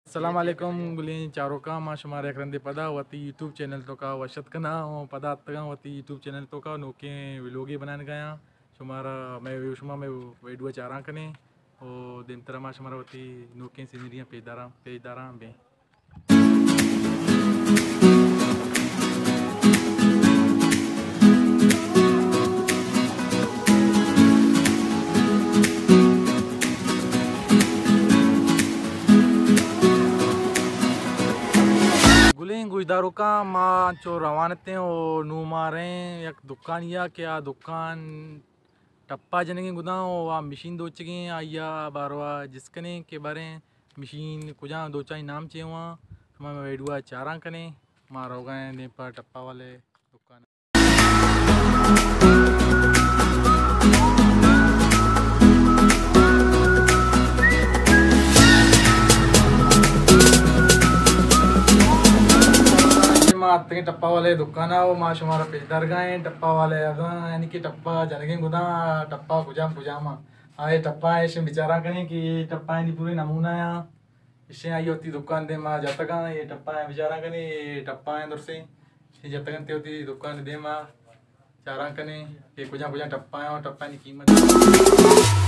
अस्सलामुअलैकुम गुलिन चारों का मा शुमार रंदे पदा वती यूट्यूब चैनल तो का वशत कना पदा तगा वती यूट्यूब चैनल तो का नोके व्लॉग बनाने गया शुमारा मैं शुमा में वेडुआ चारा कने और दिन तरह मा शुमारा वती नोके सीनरियां पेदारा बे गुजदारों का माँ चो रवानते और नू मारे एक दुकान या क्या दुकान टप्पा जनेंगे गुदा वा मशीन दो चगे आया बारवा जिसकने के बारे मशीन कुजा दो चाई नाम चाहिए वहाँ मैं वेडुआ चारा कने मारो गए ने पर टप्पा वाले दुकान आते टप्पा वाले दुकान है वो माँ शुमारा पेजदार गए टप्पा वाले अगर यानी कि टप्पा जनगे गुदा टप्पा पुजाम पुजामा आए टप्पा ऐसे बिचारा करें कि टप्पा यानी पूरे नमूना है इससे आई होती दुकान दे माँ जब तक ये टप्पा है बिचारा करें ये टप्पा है दूर से जब तक होती दुकान दे माँ चारा करें ये कुजा कुजा टप्पा है और टप्पा की कीमत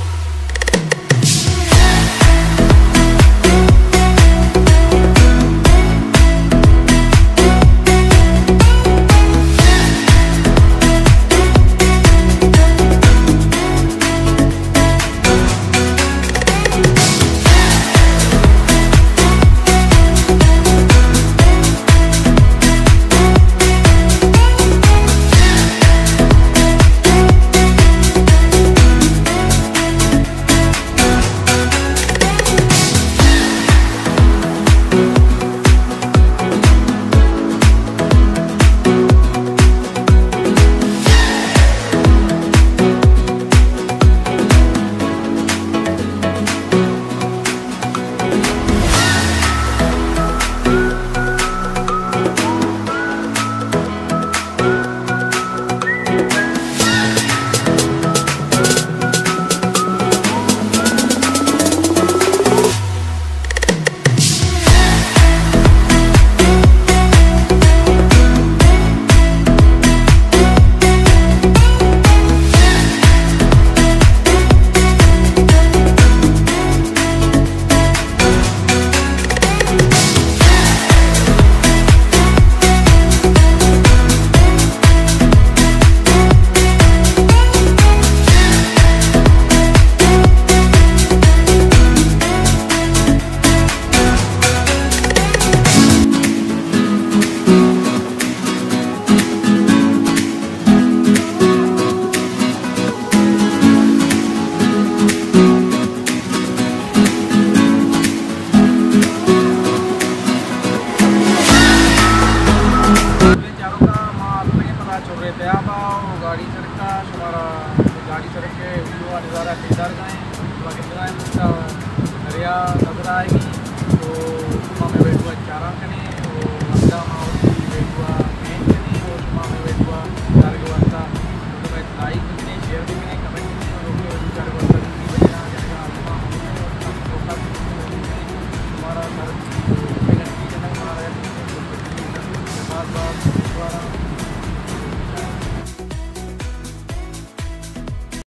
गाड़ी सड़क का हमारा गाड़ी सड़क के व्यू नज़ारा बेदार का है कितना हरिया नजर आएगी तो हमें बैठो चारा करें